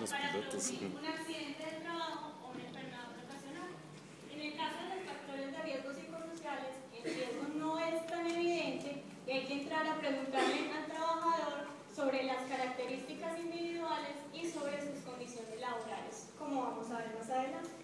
los para pilotos. producir un accidente de trabajo o una enfermedad profesional. En el caso de los factores de riesgo psicosociales, el riesgo no es tan evidente y hay que entrar a preguntarle al trabajador sobre las características individuales y sobre sus condiciones laborales, como vamos a ver más adelante.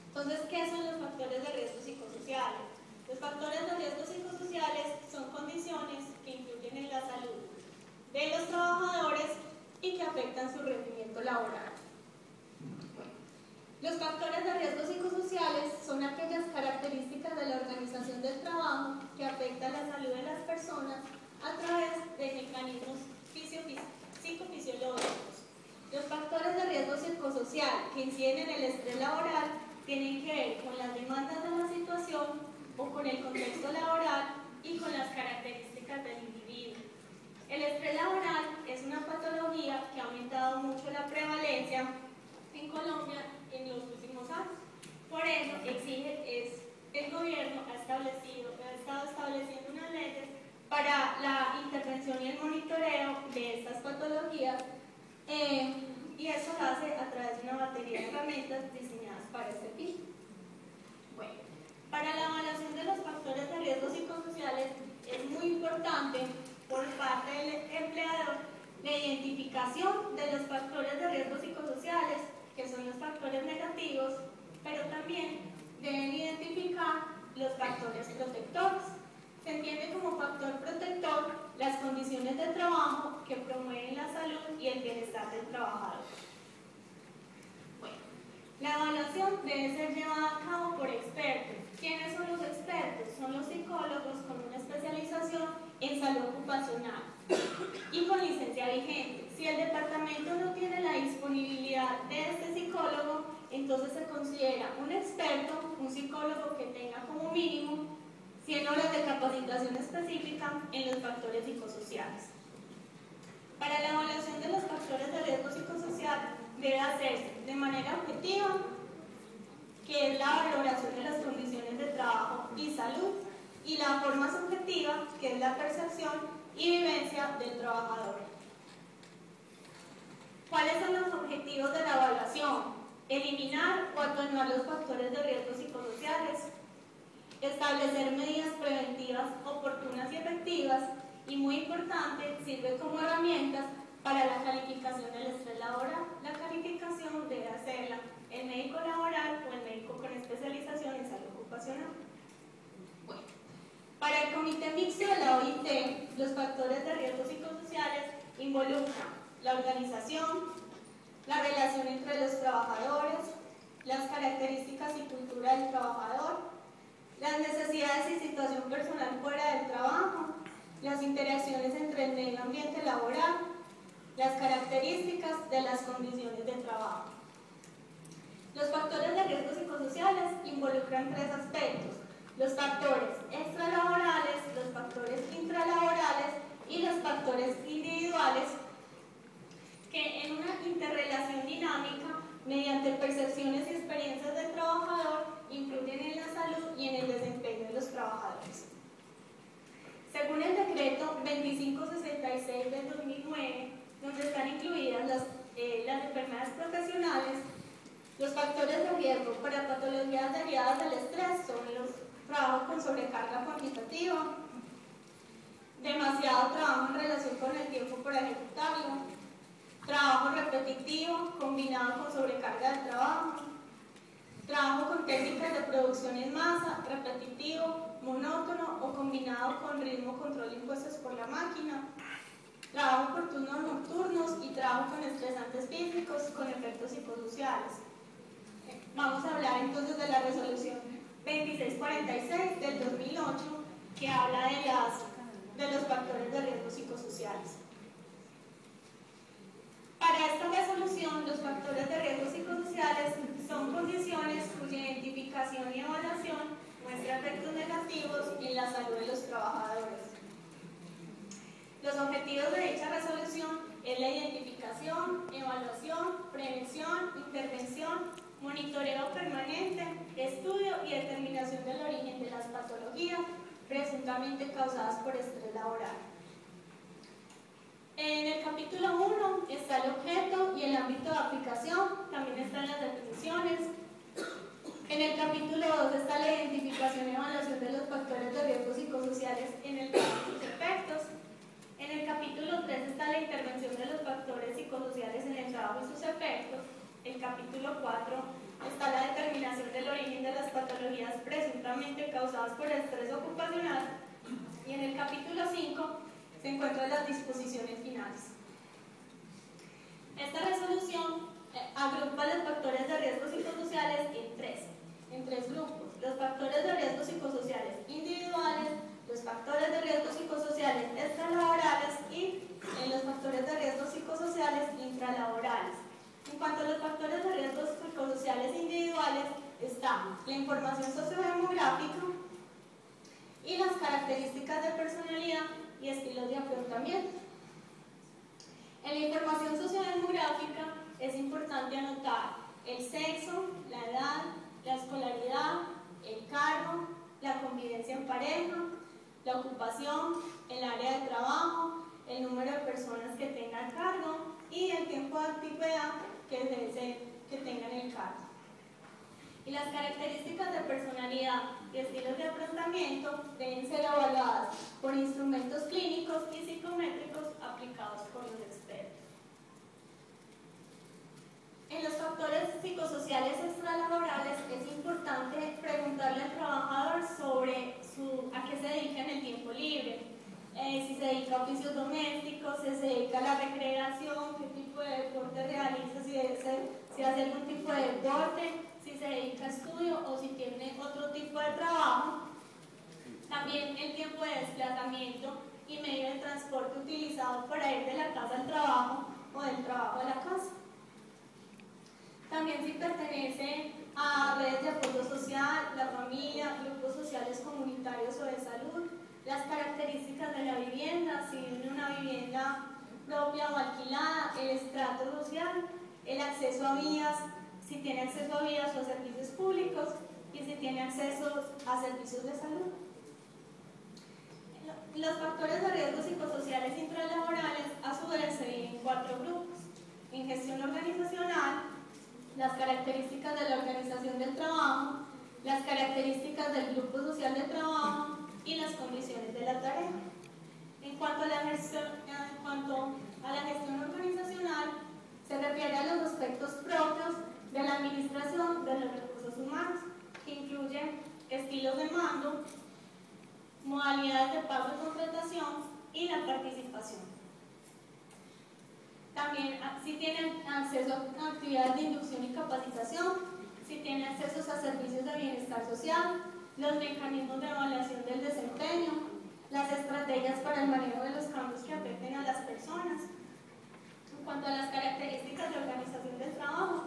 Entonces, ¿qué son los factores de riesgo psicosociales? Los factores de riesgo psicosociales son condiciones que influyen en la salud de los trabajadores y que afectan su rendimiento laboral. Los factores de riesgo psicosociales son aquellas características de la organización del trabajo que afectan la salud de las personas a través de mecanismos psicofisiológicos. Los factores de riesgo psicosocial que inciden en el estrés laboral tienen que ver con las demandas de la situación o con el contexto laboral y con las características del individuo. El estrés laboral es una patología que ha aumentado mucho la prevalencia en Colombia en los últimos años. Por ello, el gobierno ha estado estableciendo unas leyes para la intervención y el monitoreo de estas patologías y eso lo hace a través de una batería de herramientas diseñadas para este fin. Bueno, para la evaluación de los factores de riesgo psicosociales es muy importante por parte del empleador la identificación de los factores de riesgo psicosociales, que son los factores negativos, pero también deben identificar los factores protectores. Se entiende como factor protector las condiciones de trabajo que promueven la salud y el bienestar del trabajador. Bueno, la evaluación debe ser llevada a cabo por expertos. ¿Quiénes son los expertos? Son los psicólogos con una especialización en salud ocupacional y con licencia vigente. Si el departamento no tiene la disponibilidad de este psicólogo, entonces se considera un experto, un psicólogo que tenga como mínimo 100 horas de capacitación específica en los factores psicosociales. Para la evaluación de los factores de riesgo psicosocial debe hacerse de manera objetiva, que es la valoración de las condiciones de trabajo y salud, y la forma subjetiva, que es la percepción y vivencia del trabajador. ¿Cuáles son los objetivos de la evaluación? Eliminar o atenuar los factores de riesgo psicosociales, establecer medidas preventivas oportunas y efectivas, y muy importante, sirve como herramientas para la calificación del estrés laboral. La calificación debe hacerla el médico laboral o el médico con especialización en salud ocupacional. Bueno, para el Comité Mixto de la OIT, los factores de riesgo psicosociales involucran la organización, la relación entre los trabajadores, las características y cultura del trabajador, las necesidades y situación personal fuera del trabajo, las interacciones entre el medio ambiente laboral, las características de las condiciones de trabajo. Los factores de riesgo psicosociales involucran tres aspectos: los factores extralaborales, los factores intralaborales y los factores individuales, que en una interrelación dinámica, mediante percepciones y experiencias del trabajador, influyen en la salud y en el desempeño de los trabajadores. Según el decreto 2566 del 2009, donde están incluidas las enfermedades profesionales, los factores de riesgo para patologías derivadas del estrés son los trabajos con sobrecarga cuantitativa, demasiado trabajo en relación con el tiempo para ejecutarlo, trabajo repetitivo combinado con sobrecarga de trabajo, trabajo con técnicas de producción en masa, repetitivo, monótono o combinado con ritmo control impuestos por la máquina, trabajo por turnos nocturnos y trabajo con estresantes físicos con efectos psicosociales. Vamos a hablar entonces de la resolución 2646 del 2008, que habla de los factores de riesgo psicosociales. Para esta resolución, los factores de riesgo psicosociales son condiciones cuya identificación y evaluación muestra efectos negativos en la salud de los trabajadores. Los objetivos de dicha resolución es la identificación, evaluación, prevención, intervención, monitoreo permanente, estudio y determinación del origen de las patologías presuntamente causadas por estrés laboral. En el capítulo 1 está el objeto y el ámbito de la identificación y evaluación de los factores de riesgo psicosociales en el trabajo y sus efectos. En el capítulo 3 está la intervención de los factores psicosociales en el trabajo y sus efectos. El capítulo 4 está la determinación del origen de las patologías presuntamente causadas por estrés ocupacional. Y en el capítulo 5 se encuentran las disposiciones finales. Esta resolución agrupa los factores de riesgo psicosociales en tres grupos: los factores de riesgo psicosociales individuales, los factores de riesgo psicosociales extralaborales y los factores de riesgo psicosociales intralaborales. En cuanto a los factores de riesgo psicosociales individuales, está la información sociodemográfica y las características de personalidad y estilos de afrontamiento. En la información sociodemográfica es importante anotar el sexo, la edad, la escolaridad, el cargo, la convivencia en pareja, la ocupación, el área de trabajo, el número de personas que tengan cargo y el tiempo de antigüedad que tengan el cargo. Y las características de personalidad y estilos de afrontamiento deben ser evaluadas por instrumentos clínicos y psicométricos aplicados por los expertos. En los factores psicosociales extralaborales es importante preguntarle al trabajador sobre a qué se dedica en el tiempo libre, si se dedica a oficios domésticos, si se dedica a la recreación, qué tipo de deporte realiza, si hace algún tipo de deporte, si se dedica a estudio o si tiene otro tipo de trabajo. También el tiempo de desplazamiento y medio de transporte utilizado para ir de la casa al trabajo o del trabajo a la casa. También si pertenece a redes de apoyo social, la familia, grupos sociales comunitarios o de salud, las características de la vivienda, si vive en una vivienda propia o alquilada, el estrato social, el acceso a vías, si tiene acceso a vías o a servicios públicos y si tiene acceso a servicios de salud. Los factores de riesgo psicosociales intralaborales a su vez se dividen en 4 grupos: en gestión organizacional, las características de la organización del trabajo, las características del grupo social de trabajo y las condiciones de la tarea. En cuanto a la gestión organizacional, se refiere a los aspectos propios de la administración de los recursos humanos, que incluyen estilos de mando, modalidades de pago y contratación y la participación. También si tienen acceso a actividades de inducción y capacitación, si tienen acceso a servicios de bienestar social, los mecanismos de evaluación del desempeño, las estrategias para el manejo de los cambios que afecten a las personas. En cuanto a las características de organización del trabajo,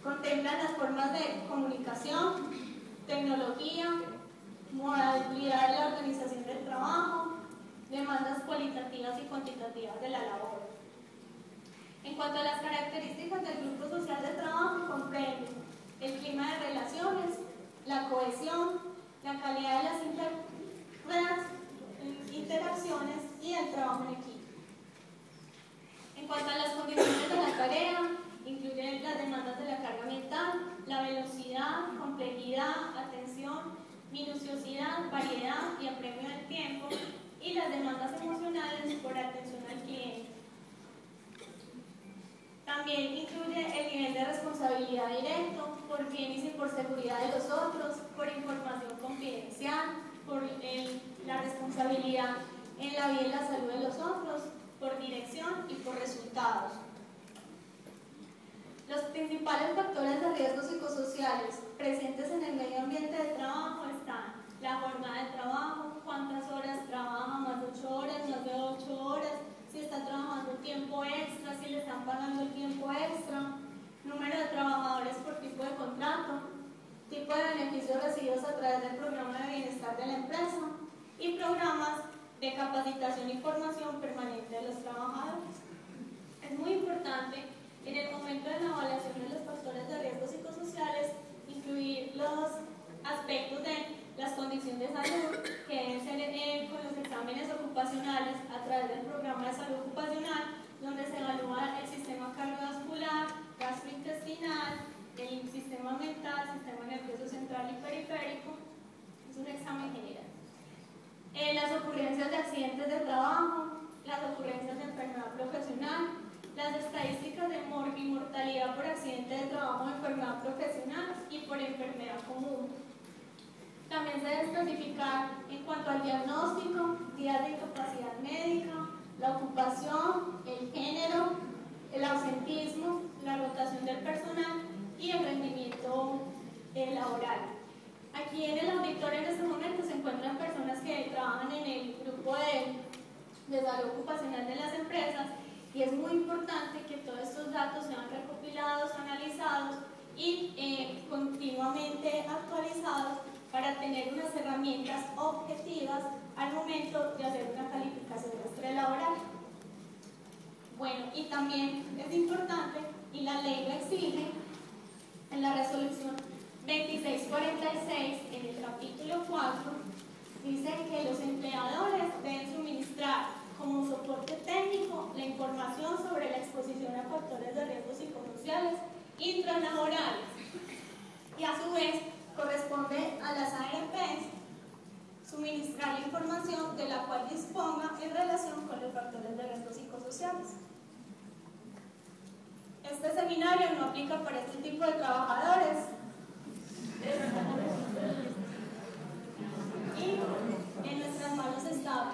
contemplan las formas de comunicación, tecnología, modalidad de la organización del trabajo, demandas cualitativas y cuantitativas de la labor. En cuanto a las características del grupo social de trabajo, comprende el clima de relaciones, la cohesión, la calidad de las interacciones y el trabajo en equipo. En cuanto a las condiciones de la tarea, incluyen las demandas de la carga mental, la velocidad, complejidad, atención, minuciosidad, variedad y apremio del tiempo, y las demandas emocionales por atención al cliente. También incluye el nivel de responsabilidad directo por bienes y por seguridad de los otros, por información confidencial, por la responsabilidad en la vida y la salud de los otros, por dirección y por resultados. Los principales factores de riesgo psicosociales presentes en el medio ambiente de trabajo están la jornada de trabajo, cuántas horas trabaja, más de 8 horas, más de 8 horas, si está trabajando tiempo extra, si le están pagando el tiempo extra, número de trabajadores por tipo de contrato, tipo de beneficios recibidos a través del programa de bienestar de la empresa y programas de capacitación y formación permanente de los trabajadores. Es muy importante en el momento de la evaluación de los factores de riesgo psicosociales incluir los aspectos de las condiciones de salud que deben ser con los exámenes ocupacionales a través del programa de salud ocupacional, donde se evalúa el sistema cardiovascular, gastrointestinal, el sistema mental, sistema nervioso central y periférico, actividad profesional y por enfermedad común. También se debe especificar en cuanto al diagnóstico, días de incapacidad médica, la ocupación, el género, el ausentismo, la rotación del personal y el rendimiento laboral. Aquí en el auditorio en este momento se encuentran personas que trabajan en el grupo de salud ocupacional de las empresas y es muy importante que todos estos datos sean recopilados, analizados y continuamente actualizados para tener unas herramientas objetivas al momento de hacer una calificación de estrés laboral. Bueno, y también es importante, y la ley lo exige, en la resolución 2646, en el capítulo 4, dice que los empleadores deben suministrar como soporte técnico la información sobre la exposición a factores de riesgo psicosociales intralaborales y a su vez corresponde a las ARPs suministrar la información de la cual disponga en relación con los factores de riesgo psicosociales. Este seminario no aplica para este tipo de trabajadores y en nuestras manos está